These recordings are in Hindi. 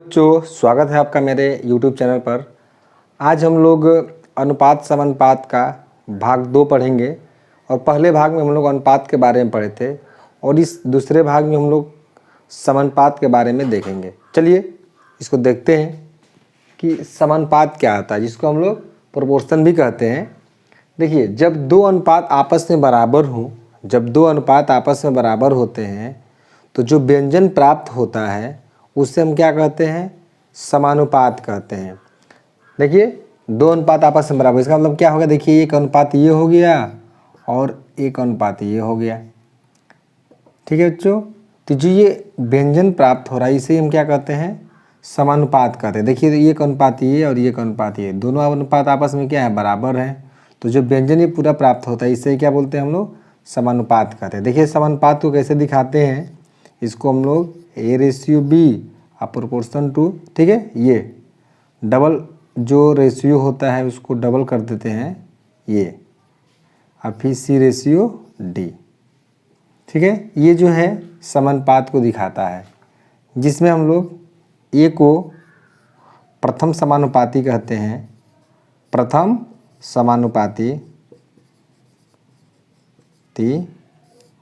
बच्चों, स्वागत है आपका मेरे YouTube चैनल पर। आज हम लोग अनुपात समानुपात का भाग 2 पढ़ेंगे और पहले भाग में हम लोग अनुपात के बारे में पढ़े थे और इस दूसरे भाग में हम लोग समानुपात के बारे में देखेंगे। चलिए इसको देखते हैं कि समानुपात क्या होता है, जिसको हम लोग प्रोपोर्शन भी कहते हैं। देखिए, जब दो अनुपात आपस में बराबर हों, जब दो अनुपात आपस में बराबर होते हैं तो जो व्यंजन प्राप्त होता है उससे हम क्या कहते हैं, समानुपात कहते हैं। देखिए, दो अनुपात आपस में बराबर, इसका मतलब क्या होगा, देखिए एक अनुपात ये हो गया और एक अनुपात ये हो गया। ठीक है बच्चों, तो जो ये व्यंजन प्राप्त हो रहा है इसे हम क्या कहते हैं, समानुपात कहते हैं। देखिए एक अनुपात ये और एक अनुपात ये, दोनों अनुपात आपस में क्या है, बराबर है। तो जो व्यंजन ये पूरा प्राप्त होता है इसे क्या बोलते हैं हम लोग, समानुपात कहते हैं। देखिए समानुपात को कैसे दिखाते हैं, इसको हम लोग A/B प्रोपोर्शन टू, ठीक है, ये डबल जो रेशियो होता है उसको डबल कर देते हैं ये, और फिर C/D। ठीक है, ये जो है समानुपात को दिखाता है, जिसमें हम लोग A को प्रथम समानुपाती कहते हैं, प्रथम समानुपाती,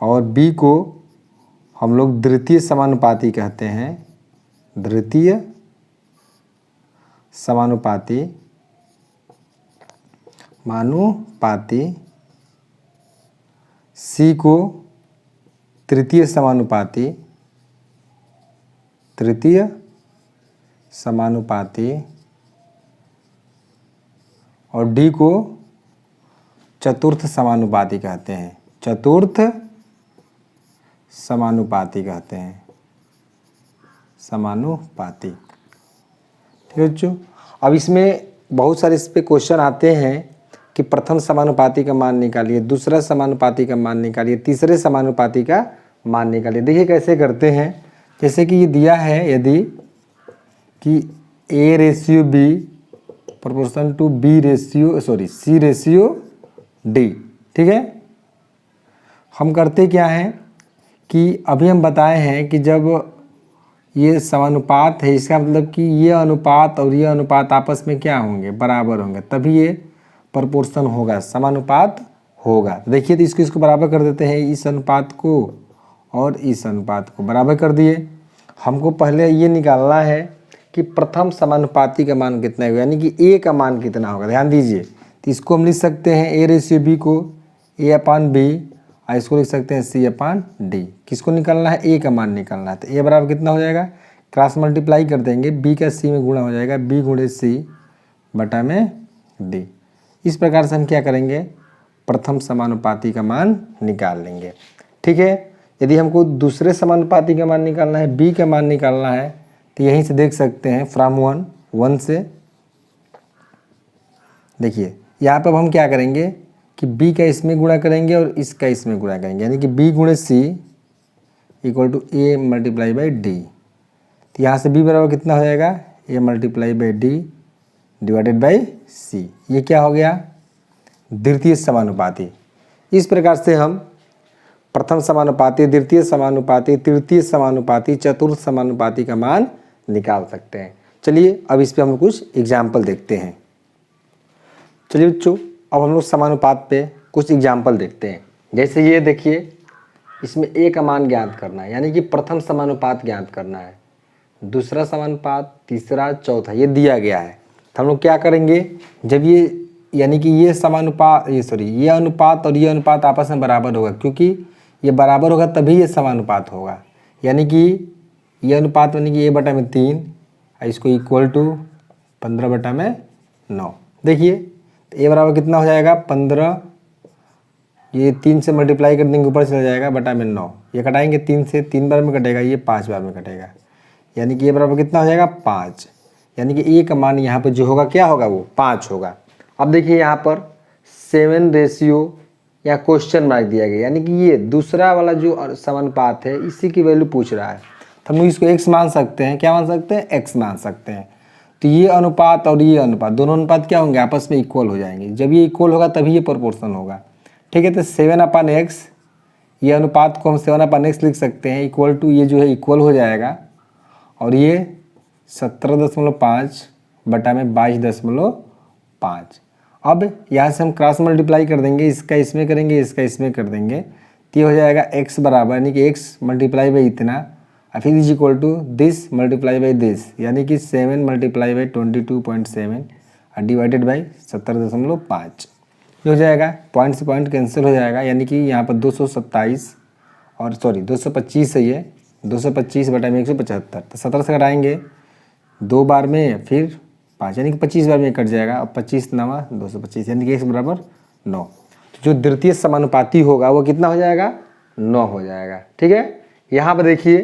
और B को हम लोग द्वितीय समानुपाती कहते हैं, द्वितीय समानुपाती, C को तृतीय समानुपाती, तृतीय समानुपाती, और D को चतुर्थ समानुपाती कहते हैं, चतुर्थ समानुपाती कहते हैं, समानुपाती। ठीक है बच्चों, अब इसमें बहुत सारे इस पे क्वेश्चन आते हैं कि प्रथम समानुपाती का मान निकालिए, दूसरा समानुपाती का मान निकालिए, तीसरे समानुपाती का मान निकालिए। देखिए कैसे करते हैं, जैसे कि ये दिया है यदि कि A/B प्रोपोर्शन टू C/D। ठीक है, हम करते क्या हैं कि अभी हम बताए हैं कि जब ये समानुपात है, इसका मतलब कि ये अनुपात और ये अनुपात आपस में क्या होंगे, बराबर होंगे, तभी ये प्रोपोर्शन होगा, समानुपात होगा। देखिए तो इसको बराबर कर देते हैं, इस अनुपात को और इस अनुपात को बराबर कर दिए। हमको पहले ये निकालना है कि प्रथम समानुपाती का मान कितना होगा, यानी कि A का मान कितना होगा। ध्यान दीजिए, तो इसको हम लिख सकते हैं A/B को A/B, और इसको लिख सकते हैं C/D। किसको निकालना है, A का मान निकालना है। तो A बराबर कितना हो जाएगा, क्रॉस मल्टीप्लाई कर देंगे, B का C में गुणा हो जाएगा, B गुणे C बटा में D। इस प्रकार से हम क्या करेंगे, प्रथम समानुपाती का मान निकाल लेंगे। ठीक है, यदि हमको दूसरे समानुपाती का मान निकालना है, B का मान निकालना है, तो यहीं से देख सकते हैं फ्रॉम 1 से। देखिए यहाँ पर हम क्या करेंगे कि B का इसमें गुणा करेंगे और इसका इसमें गुणा करेंगे, यानी कि B गुणे C equal to A multiply by D। तो यहाँ से B बराबर कितना हो जाएगा, A multiply by D divided by C। ये क्या हो गया, द्वितीय समानुपाती। इस प्रकार से हम प्रथम समानुपाती, द्वितीय समानुपाती, तृतीय समानुपाती, चतुर्थ समानुपाती का मान निकाल सकते हैं। चलिए अब इस पे हम कुछ एग्जाम्पल देखते हैं। चलिए बच्चों, अब हम लोग समानुपात पे कुछ एग्जाम्पल देखते हैं। जैसे ये देखिए, इसमें A का मान ज्ञात करना है, यानी कि प्रथम समानुपात ज्ञात करना है, दूसरा समानुपात, तीसरा, चौथा, ये दिया गया है। तो हम लोग क्या करेंगे, जब ये यानी कि ये समानुपात, ये अनुपात और ये अनुपात आपस में बराबर होगा, क्योंकि ये बराबर होगा तभी ये समानुपात होगा। यानी कि ये अनुपात यानी कि A/3, इसको इक्वल टू 15/9। देखिए तो A बराबर कितना हो जाएगा, 15, ये 3 से मल्टीप्लाई कर देंगे, ऊपर चला जाएगा बटा में 9। ये कटाएंगे 3 से, 3 बार में कटेगा, ये 5 बार में कटेगा, यानी कि A बराबर कितना हो जाएगा, 5। यानी कि A का मान यहाँ पर जो होगा क्या होगा, वो 5 होगा। अब देखिए यहाँ पर 7 रेशियो या क्वेश्चन मार्क दिया गया, यानी कि ये दूसरा वाला जो समानुपात है इसी की वैल्यू पूछ रहा है। तो हम इसको x मान सकते हैं, क्या मान सकते हैं, x मान सकते हैं। तो ये अनुपात और ये अनुपात, दोनों अनुपात क्या होंगे, आपस में इक्वल हो जाएंगे। जब ये इक्वल होगा तभी ये प्रोपोर्शन होगा। ठीक है, तो 7/x ये अनुपात को हम 7/x लिख सकते हैं, इक्वल टू ये जो है इक्वल हो जाएगा और ये 17.5 बटा में 22.5। अब यहाँ से हम क्रॉस मल्टीप्लाई कर देंगे, इसका इसमें करेंगे, इसका इसमें कर देंगे, तो ये हो जाएगा x बराबर, यानी कि x मल्टीप्लाई बाई इतना, और फिर is equal to this multiply by this, यानी कि 7 मल्टीप्लाई बाई 22.7 और डिवाइडेड बाई 17.5। ये हो जाएगा, पॉइंट से पॉइंट कैंसिल हो जाएगा, यानी कि यहाँ पर 227 और 225 है ये, 225 बटा में 175, तो 17 से घटाएंगे 2 बार में, फिर 5, यानी कि 25 बार में कट जाएगा, और 25 नवा 225, यानी कि x बराबर 9। जो द्वितीय समानुपाती होगा वो कितना हो जाएगा, 9 हो जाएगा। ठीक है, यहाँ पर देखिए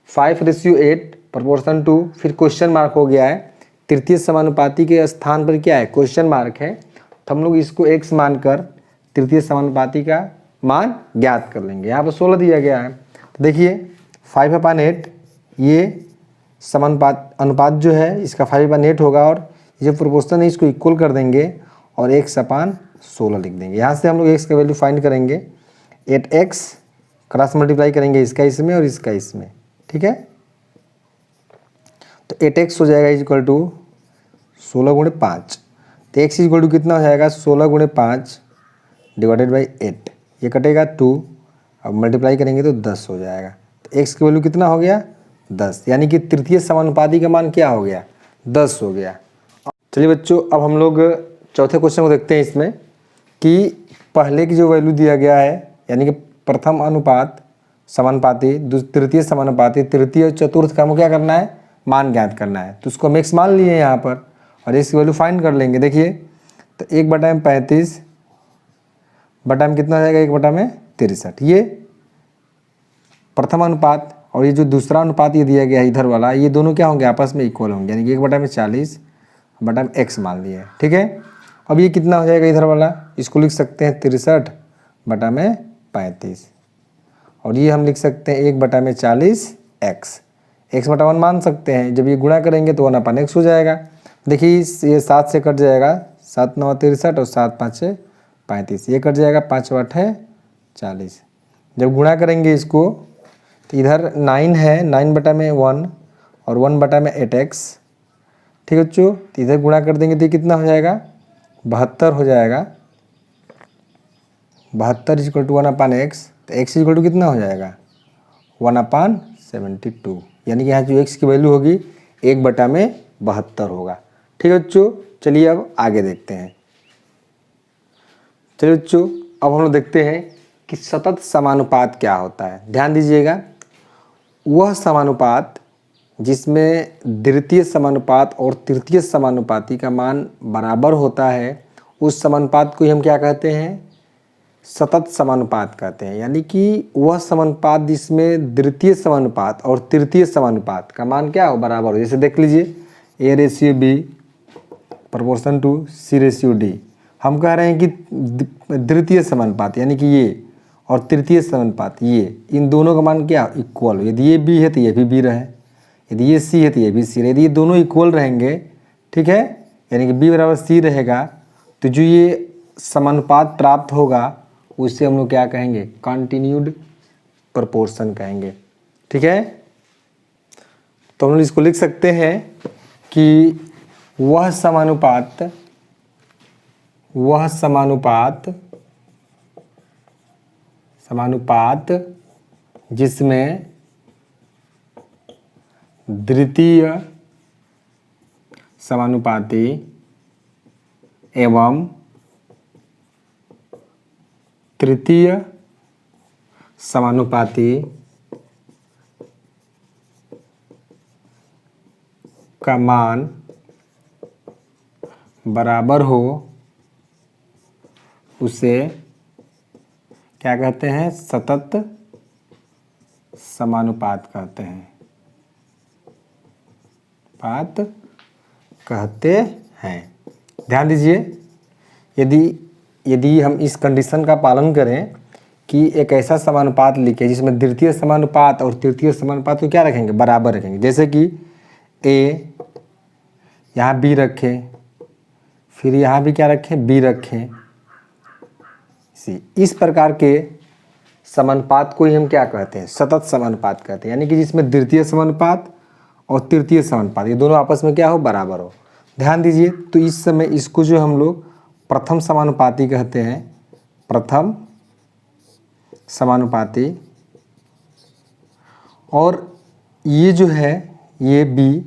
5:8 प्रोपोर्शन टू, फिर क्वेश्चन मार्क हो गया है, तृतीय समानुपाती के स्थान पर क्या है, क्वेश्चन मार्क है, तो हम लोग इसको x मानकर तृतीय समानुपाती का मान ज्ञात कर लेंगे। यहाँ पर 16 दिया गया है, तो देखिए 5/8 ये समानुपात अनुपात जो है इसका 5/8 होगा, और ये जो प्रोपोर्शन है इसको इक्वल कर देंगे और x/16 लिख देंगे। यहाँ से हम लोग x का वैल्यू फाइंड करेंगे, 8x क्रॉस मल्टीप्लाई करेंगे इसका इसमें और इसका इसमें। ठीक है, तो 8x हो जाएगा इक्वल टू 16 × 5, तो x इक्वल टू कितना हो जाएगा, 16 × 5 डिवाइडेड बाई 8, ये कटेगा 2, अब मल्टीप्लाई करेंगे तो 10 हो जाएगा। तो x की वैल्यू कितना हो गया, 10, यानी कि तृतीय समानुपाती का मान क्या हो गया, 10 हो गया। चलिए बच्चों, अब हम लोग चौथे क्वेश्चन को देखते हैं इसमें, कि पहले की जो वैल्यू दिया गया है, यानी कि प्रथम अनुपात समानुपाती, तृतीय समानुपाती, तृतीय और चतुर्थ का हमें क्या करना है, मान ज्ञात करना है। तो उसको हम x मान लिए यहाँ पर, और इसकी वैल्यू फाइंड कर लेंगे। देखिए, तो 1/35 बटा में कितना हो जाएगा, 1/63, ये प्रथम अनुपात, और ये जो दूसरा अनुपात ये दिया गया है इधर वाला, ये दोनों क्या होंगे, आपस में इक्वल होंगे, यानी कि 1/40 बटा में x मान लिए। ठीक है, अब ये कितना हो जाएगा इधर वाला, इसको लिख सकते हैं 63 बटा में 35, और ये हम लिख सकते हैं 1/40 x/1 मान सकते हैं। जब ये गुणा करेंगे तो 1/x हो जाएगा। देखिए ये 7 से कट जाएगा, 7 9 63 और 7 5 35, ये कट जाएगा, 5 8 है 40। जब गुणा करेंगे इसको तो इधर 9 है, 9 बटा में 1 और 1 बटा में 8x। ठीक है बच्चों, तो इधर गुणा कर देंगे तो ये कितना हो जाएगा, 72 हो जाएगा, 72 इक्वल टू 1/x, तो x इक्वल टू कितना हो जाएगा, 1/72, यानी कि यहाँ जो x की वैल्यू होगी 1/72 होगा। ठीक है बच्चों, चलिए अब आगे देखते हैं। चलिए बच्चों, अब हम लोग देखते हैं कि सतत समानुपात क्या होता है। ध्यान दीजिएगा, वह समानुपात जिसमें द्वितीय समानुपात और तृतीय समानुपाती का मान बराबर होता है, उस समानुपात को ही हम क्या कहते हैं, सतत समानुपात कहते हैं। यानी कि वह समानुपात जिसमें द्वितीय समानुपात और तृतीय समानुपात का मान क्या हो, बराबर हो। जैसे देख लीजिए, A/B प्रोपोर्शन टू C/D, हम कह रहे हैं कि द्वितीय समानुपात यानी कि ये और तृतीय समानुपात ये, इन दोनों का मान क्या इक्वल हो। यदि ये B है तो ये भी B रहे, यदि ये C है तो ये भी C रहे, यदि ये दोनों इक्वल रहेंगे, ठीक है, यानी कि B बराबर C रहेगा, तो जो ये समानुपात प्राप्त होगा उससे हम लोग क्या कहेंगे, कंटिन्यूड प्रोपोर्शन कहेंगे। ठीक है, तो हम लोग इसको लिख सकते हैं कि वह समानुपात जिसमें द्वितीय समानुपाती एवं तृतीय समानुपाती का मान बराबर हो उसे क्या कहते हैं, सतत समानुपात कहते हैं, ध्यान दीजिए, यदि हम इस कंडीशन का पालन करें कि एक ऐसा समानुपात लिखे जिसमें द्वितीय समानुपात और तृतीय समानुपात को क्या रखेंगे, बराबर रखेंगे। जैसे कि A यहाँ B रखें, फिर यहाँ भी क्या रखें, B रखें, इस प्रकार के समानुपात को ही हम क्या कहते हैं, सतत समानुपात कहते हैं। यानी कि जिसमें द्वितीय समानुपात और तृतीय समानुपाती, ये दोनों आपस में क्या हो, बराबर हो। ध्यान दीजिए, तो इस समय इसको जो हम लोग प्रथम समानुपाती कहते हैं, प्रथम समानुपाती, और ये जो है ये B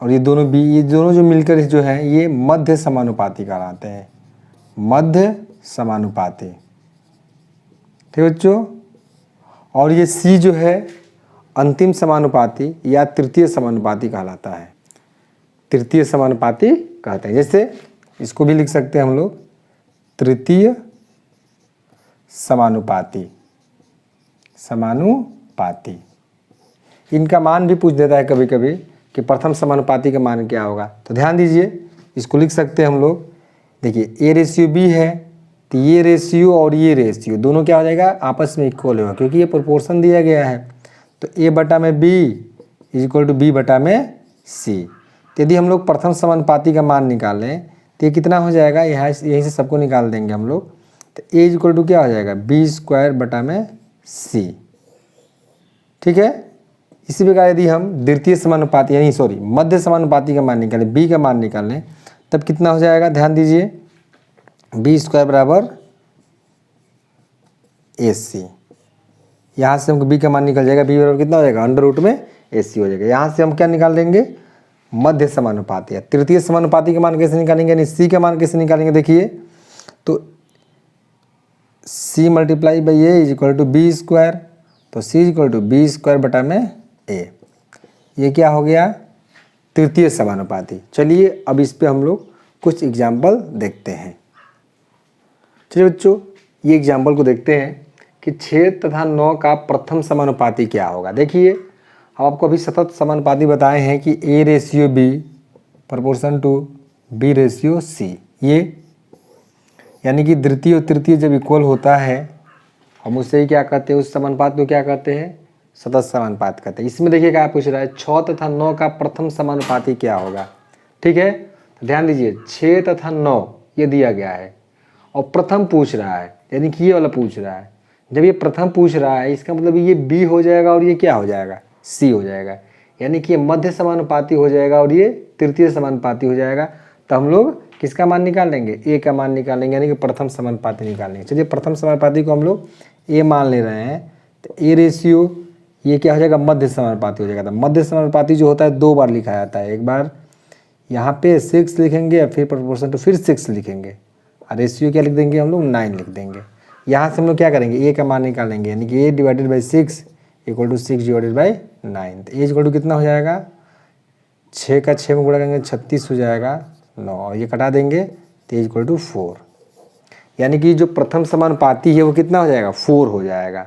और ये दोनों B, ये दोनों जो मिलकर जो है ये मध्य समानुपाती कहलाते हैं, मध्य समानुपाती। ठीक बच्चों, और ये C जो है अंतिम समानुपाती या तृतीय समानुपाती कहलाता है, तृतीय समानुपाती कहते हैं। जैसे इसको भी लिख सकते हैं हम लोग तृतीय समानुपाती, समानुपाती। इनका मान भी पूछ देता है कभी कभी कि प्रथम समानुपाती का मान क्या होगा, तो ध्यान दीजिए, इसको लिख सकते हैं हम लोग। देखिए A/B है, तो ये रेशियो और ये रेशियो दोनों क्या हो जाएगा, आपस में इक्वल होगा, क्योंकि ये प्रोपोर्शन दिया गया है। तो A/B इक्वल टू B/C। यदि हम लोग प्रथम समानुपाती का मान निकालें तो ये कितना हो जाएगा, यहाँ यहीं से सबको निकाल देंगे हम लोग। तो A इक्वल टू क्या हो जाएगा, B²/C। ठीक है। इसी प्रकार यदि हम द्वितीय समानुपाती यानी सॉरी मध्य समानुपाती का मान निकालें, B का मान निकालें, तब कितना हो जाएगा, ध्यान दीजिए, B² AC। यहाँ से हमको B का मान निकल जाएगा, B बराबर कितना हो जाएगा, अंडर रूट में AC हो जाएगा। यहाँ से हम क्या निकाल देंगे, मध्य समानुपाती। तृतीय समानुपाती का मान कैसे निकालेंगे, यानी C का मान कैसे निकालेंगे, देखिए तो C × A equal to B², तो C इक्वल टू B²/A। ये क्या हो गया, तृतीय समानुपाती। चलिए अब इस पे हम लोग कुछ एग्जाम्पल देखते हैं। चलिए बच्चों, ये एग्जाम्पल को देखते हैं कि 6 तथा 9 का प्रथम समानुपाती क्या होगा। देखिए, हम आपको अभी सतत समानुपाती बताए हैं कि A/B प्रोपोर्शन टू B/C। ये यानी कि द्वितीय और तृतीय जब इक्वल होता है हम उसे ही क्या कहते हैं, उस समानुपात को क्या कहते हैं, सतत समानुपात कहते हैं। इसमें देखिए क्या पूछ रहा है, 6 तथा 9 का प्रथम समानुपाती क्या होगा। ठीक है, तो ध्यान दीजिए, 6 तथा 9 ये दिया गया है और प्रथम पूछ रहा है, यानी कि ये वाला पूछ रहा है। जब ये प्रथम पूछ रहा है इसका मतलब ये B हो जाएगा और ये क्या हो जाएगा, C हो जाएगा, यानी कि ये मध्य समानुपाती हो जाएगा और ये तृतीय समानुपाती हो जाएगा। तो हम लोग किसका मान निकाल लेंगे, A का मान निकाल लेंगे, यानी कि प्रथम समानुपाती निकाल लेंगे। चलिए प्रथम समानुपाती को हम लोग A मान ले रहे हैं, तो A/, ये क्या हो जाएगा, मध्य समानुपाती हो जाएगा। तो मध्य समानुपाती जो होता है 2 बार लिखा जाता है, एक बार यहाँ पे 6 लिखेंगे और फिर प्रोपोर्शन टू फिर 6 लिखेंगे, और रेशियो क्या लिख देंगे हम लोग, 9 लिख देंगे। यहाँ से हम लोग क्या करेंगे, A का मान निकालेंगे, यानी कि A/6 इक्वल टू 6/9। तो A इक्वल टू कितना हो जाएगा, 6 का 6 में गुणा करेंगे 36 हो जाएगा 9, और ये कटा देंगे तो A इक्वल टू 4, यानी कि जो प्रथम समानुपाती है वो कितना हो जाएगा, 4 हो जाएगा।